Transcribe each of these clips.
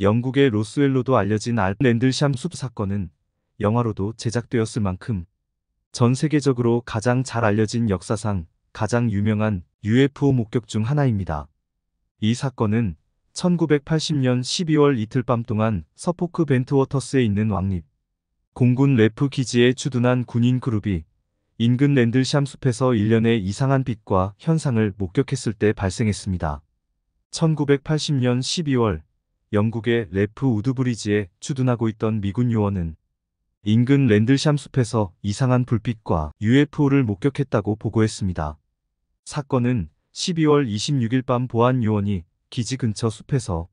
영국의 로스웰로도 알려진 알프 랜들샴 숲 사건은 영화로도 제작되었을 만큼 전 세계적으로 가장 잘 알려진 역사상 가장 유명한 UFO 목격 중 하나입니다. 이 사건은 1980년 12월 이틀 밤 동안 서포크 벤트워터스에 있는 왕립 공군 레프 기지에 주둔한 군인 그룹이 인근 랜들샴 숲에서 일련의 이상한 빛과 현상을 목격했을 때 발생했습니다. 1980년 12월 영국의 레프 우드브리지에 주둔하고 있던 미군 요원은 인근 랜들샴 숲에서 이상한 불빛과 UFO를 목격했다고 보고했습니다. 사건은 12월 26일 밤 보안 요원이 기지 근처 숲에서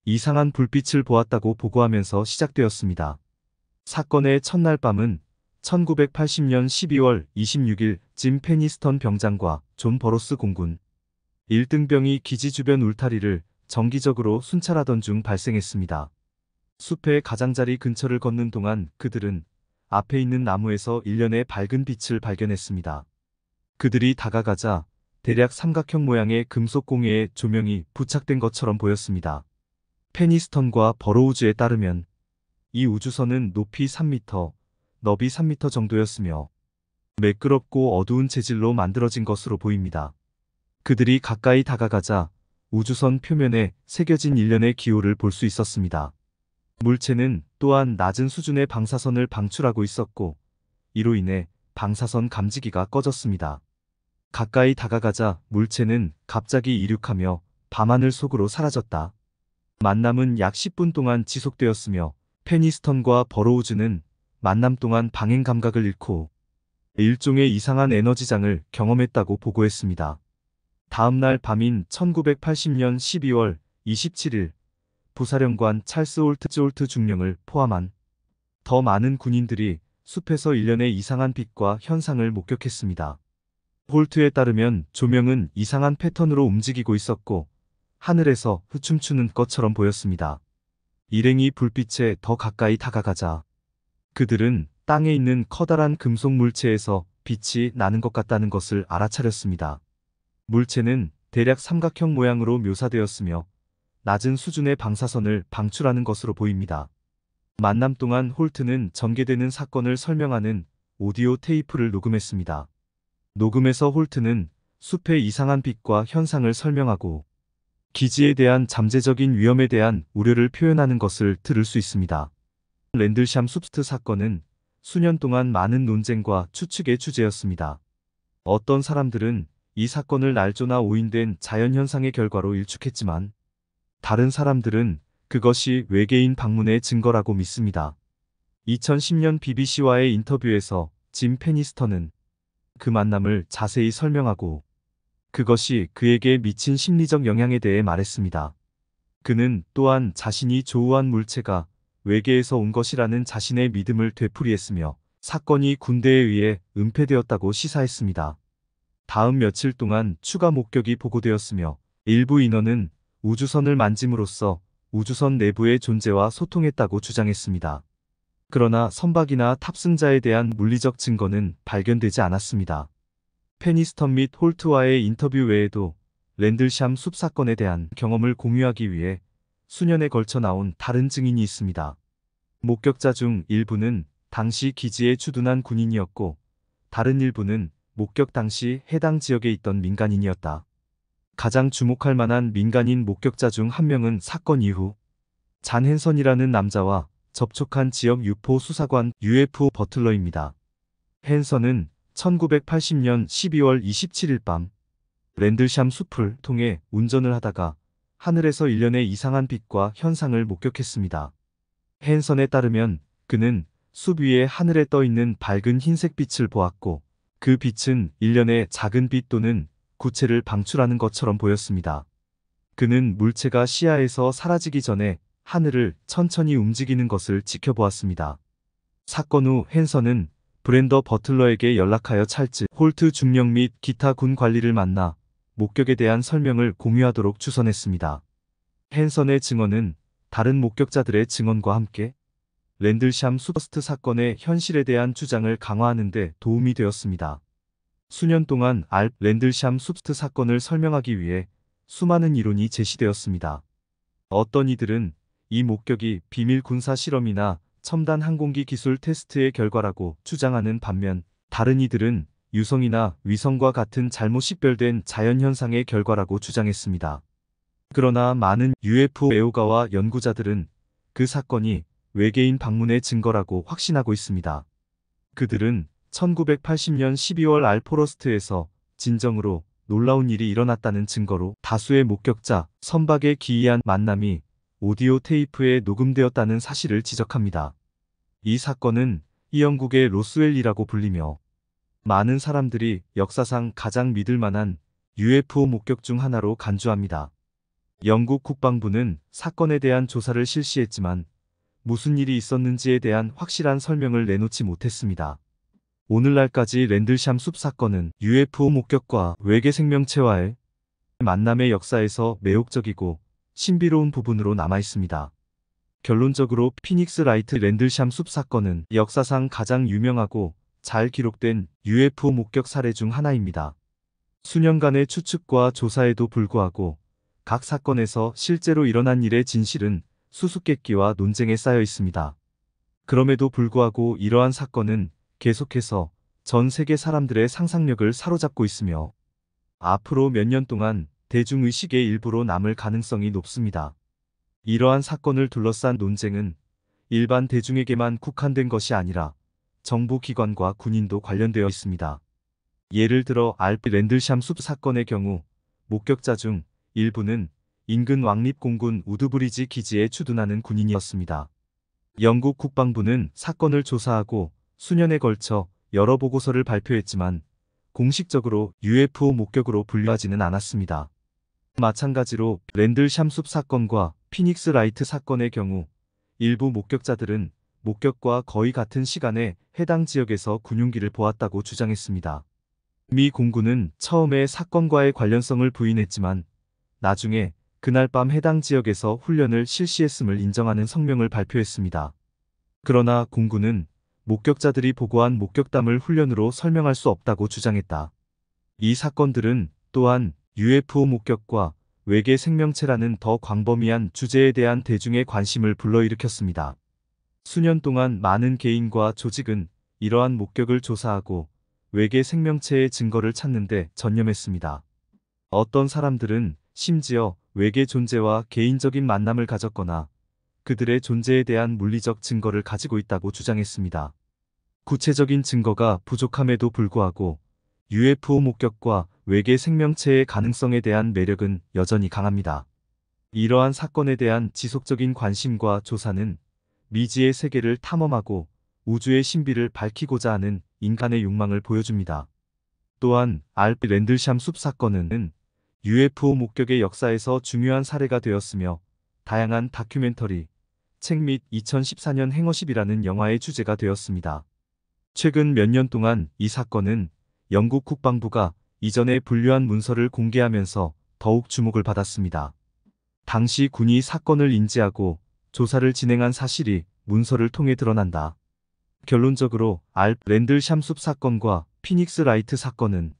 이상한 불빛을 보았다고 보고하면서 시작되었습니다. 사건의 첫날 밤은 1980년 12월 26일 짐 페니스턴 병장과 존 버로스 공군 1등병이 기지 주변 울타리를 정기적으로 순찰하던 중 발생했습니다. 숲의 가장자리 근처를 걷는 동안 그들은 앞에 있는 나무에서 일련의 밝은 빛을 발견했습니다. 그들이 다가가자 대략 삼각형 모양의 금속 공예에 조명이 부착된 것처럼 보였습니다. 페니스턴과 버로우즈에 따르면 이 우주선은 높이 3m, 너비 3m 정도였으며 매끄럽고 어두운 재질로 만들어진 것으로 보입니다. 그들이 가까이 다가가자 우주선 표면에 새겨진 일련의 기호를 볼 수 있었습니다. 물체는 또한 낮은 수준의 방사선을 방출하고 있었고 이로 인해 방사선 감지기가 꺼졌습니다. 가까이 다가가자 물체는 갑자기 이륙하며 밤하늘 속으로 사라졌다. 만남은 약 10분 동안 지속되었으며 페니스턴과 버로우즈는 만남 동안 방행 감각을 잃고 일종의 이상한 에너지장을 경험했다고 보고했습니다. 다음 날 밤인 1980년 12월 27일 부사령관 찰스 홀트 중령을 포함한 더 많은 군인들이 숲에서 일련의 이상한 빛과 현상을 목격했습니다. 홀트에 따르면 조명은 이상한 패턴으로 움직이고 있었고 하늘에서 춤추는 것처럼 보였습니다. 일행이 불빛에 더 가까이 다가가자 그들은 땅에 있는 커다란 금속 물체에서 빛이 나는 것 같다는 것을 알아차렸습니다. 물체는 대략 삼각형 모양으로 묘사되었으며 낮은 수준의 방사선을 방출하는 것으로 보입니다. 만남 동안 홀트는 전개되는 사건을 설명하는 오디오 테이프를 녹음했습니다. 녹음에서 홀트는 숲의 이상한 빛과 현상을 설명하고 기지에 대한 잠재적인 위험에 대한 우려를 표현하는 것을 들을 수 있습니다. 랜들샴 숲스트 사건은 수년 동안 많은 논쟁과 추측의 주제였습니다. 어떤 사람들은 이 사건을 날조나 오인된 자연현상의 결과로 일축했지만 다른 사람들은 그것이 외계인 방문의 증거라고 믿습니다. 2010년 BBC와의 인터뷰에서 짐 페니스턴은 그 만남을 자세히 설명하고 그것이 그에게 미친 심리적 영향에 대해 말했습니다. 그는 또한 자신이 조우한 물체가 외계에서 온 것이라는 자신의 믿음을 되풀이했으며 사건이 군대에 의해 은폐되었다고 시사했습니다. 다음 며칠 동안 추가 목격이 보고되었으며 일부 인원은 우주선을 만짐으로써 우주선 내부의 존재와 소통했다고 주장했습니다. 그러나 선박이나 탑승자에 대한 물리적 증거는 발견되지 않았습니다. 페니스턴 및 홀트와의 인터뷰 외에도 랜들샴 숲 사건에 대한 경험을 공유하기 위해 수년에 걸쳐 나온 다른 증인이 있습니다. 목격자 중 일부는 당시 기지에 주둔한 군인이었고 다른 일부는 목격 당시 해당 지역에 있던 민간인이었다. 가장 주목할 만한 민간인 목격자 중 한 명은 사건 이후 잔 헨선이라는 남자와 접촉한 지역 유포 수사관 UFO 버틀러입니다. 헨선은 1980년 12월 27일 밤 랜들샴 숲을 통해 운전을 하다가 하늘에서 일련의 이상한 빛과 현상을 목격했습니다. 헨선에 따르면 그는 숲 위에 하늘에 떠 있는 밝은 흰색 빛을 보았고 그 빛은 일련의 작은 빛 또는 구체를 방출하는 것처럼 보였습니다. 그는 물체가 시야에서 사라지기 전에 하늘을 천천히 움직이는 것을 지켜보았습니다. 사건 후 헨선은 브랜더 버틀러에게 연락하여 찰스 홀트 중령 및 기타 군 관리를 만나 목격에 대한 설명을 공유하도록 추선했습니다. 헨선의 증언은 다른 목격자들의 증언과 함께 랜들샴 숲스트 사건의 현실에 대한 주장을 강화하는 데 도움이 되었습니다. 수년 동안 랜들샴 숲스트 사건을 설명하기 위해 수많은 이론이 제시되었습니다. 어떤 이들은 이 목격이 비밀 군사 실험이나 첨단 항공기 기술 테스트의 결과라고 주장하는 반면 다른 이들은 유성이나 위성과 같은 잘못 식별된 자연현상의 결과라고 주장했습니다. 그러나 많은 UFO 애호가와 연구자들은 그 사건이 외계인 방문의 증거라고 확신하고 있습니다. 그들은 1980년 12월 알포러스트에서 진정으로 놀라운 일이 일어났다는 증거로 다수의 목격자, 선박의 기이한 만남이 오디오 테이프에 녹음되었다는 사실을 지적합니다. 이 사건은 이 영국의 로스웰이라고 불리며 많은 사람들이 역사상 가장 믿을 만한 UFO 목격 중 하나로 간주합니다. 영국 국방부는 사건에 대한 조사를 실시했지만 무슨 일이 있었는지에 대한 확실한 설명을 내놓지 못했습니다. 오늘날까지 랜들샴 숲 사건은 UFO 목격과 외계 생명체와의 만남의 역사에서 매혹적이고 신비로운 부분으로 남아있습니다. 결론적으로 피닉스 라이트 랜들샴 숲 사건은 역사상 가장 유명하고 잘 기록된 UFO 목격 사례 중 하나입니다. 수년간의 추측과 조사에도 불구하고 각 사건에서 실제로 일어난 일의 진실은 수수께끼와 논쟁에 쌓여 있습니다. 그럼에도 불구하고 이러한 사건은 계속해서 전 세계 사람들의 상상력을 사로잡고 있으며 앞으로 몇 년 동안 대중의식의 일부로 남을 가능성이 높습니다. 이러한 사건을 둘러싼 논쟁은 일반 대중에게만 국한된 것이 아니라 정부 기관과 군인도 관련되어 있습니다. 예를 들어 알프 랜들샴 숲 사건의 경우 목격자 중 일부는 인근 왕립공군 우드브리지 기지에 주둔하는 군인이었습니다. 영국 국방부는 사건을 조사하고 수년에 걸쳐 여러 보고서를 발표했지만 공식적으로 UFO 목격으로 분류하지는 않았습니다. 마찬가지로 랜들샴 숲 사건과 피닉스 라이트 사건의 경우 일부 목격자들은 목격과 거의 같은 시간에 해당 지역에서 군용기를 보았다고 주장했습니다. 미 공군은 처음에 사건과의 관련성을 부인했지만 나중에 그날 밤 해당 지역에서 훈련을 실시했음을 인정하는 성명을 발표했습니다. 그러나 공군은 목격자들이 보고한 목격담을 훈련으로 설명할 수 없다고 주장했다. 이 사건들은 또한 UFO 목격과 외계 생명체라는 더 광범위한 주제에 대한 대중의 관심을 불러일으켰습니다. 수년 동안 많은 개인과 조직은 이러한 목격을 조사하고 외계 생명체의 증거를 찾는 데 전념했습니다. 어떤 사람들은 심지어 외계 존재와 개인적인 만남을 가졌거나 그들의 존재에 대한 물리적 증거를 가지고 있다고 주장했습니다. 구체적인 증거가 부족함에도 불구하고 UFO 목격과 외계 생명체의 가능성에 대한 매력은 여전히 강합니다. 이러한 사건에 대한 지속적인 관심과 조사는 미지의 세계를 탐험하고 우주의 신비를 밝히고자 하는 인간의 욕망을 보여줍니다. 또한 알프 랜들샴 숲 사건은 UFO 목격의 역사에서 중요한 사례가 되었으며 다양한 다큐멘터리, 책 및 2014년 행어십이라는 영화의 주제가 되었습니다. 최근 몇 년 동안 이 사건은 영국 국방부가 이전에 분류한 문서를 공개하면서 더욱 주목을 받았습니다. 당시 군이 사건을 인지하고 조사를 진행한 사실이 문서를 통해 드러난다. 결론적으로 알프 랜들샴 숲 사건과 피닉스 라이트 사건은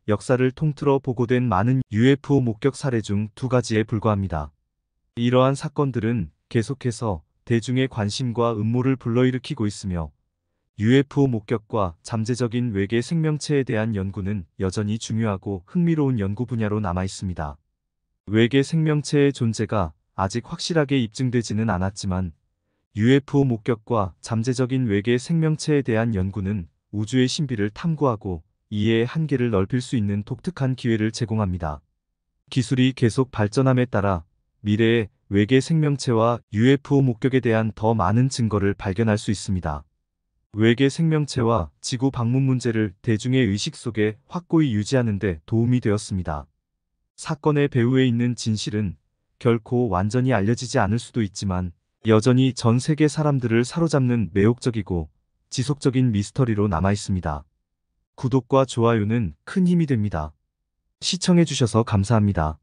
역사를 통틀어 보고된 많은 UFO 목격 사례 중 두 가지에 불과합니다. 이러한 사건들은 계속해서 대중의 관심과 음모를 불러일으키고 있으며 UFO 목격과 잠재적인 외계 생명체에 대한 연구는 여전히 중요하고 흥미로운 연구 분야로 남아 있습니다. 외계 생명체의 존재가 아직 확실하게 입증되지는 않았지만 UFO 목격과 잠재적인 외계 생명체에 대한 연구는 우주의 신비를 탐구하고 이해의 한계를 넓힐 수 있는 독특한 기회를 제공합니다. 기술이 계속 발전함에 따라 미래의 외계 생명체와 UFO 목격에 대한 더 많은 증거를 발견할 수 있습니다. 외계 생명체와 지구 방문 문제를 대중의 의식 속에 확고히 유지하는 데 도움이 되었습니다. 사건의 배후에 있는 진실은 결코 완전히 알려지지 않을 수도 있지만 여전히 전 세계 사람들을 사로잡는 매혹적이고 지속적인 미스터리로 남아 있습니다. 구독과 좋아요는 큰 힘이 됩니다. 시청해주셔서 감사합니다.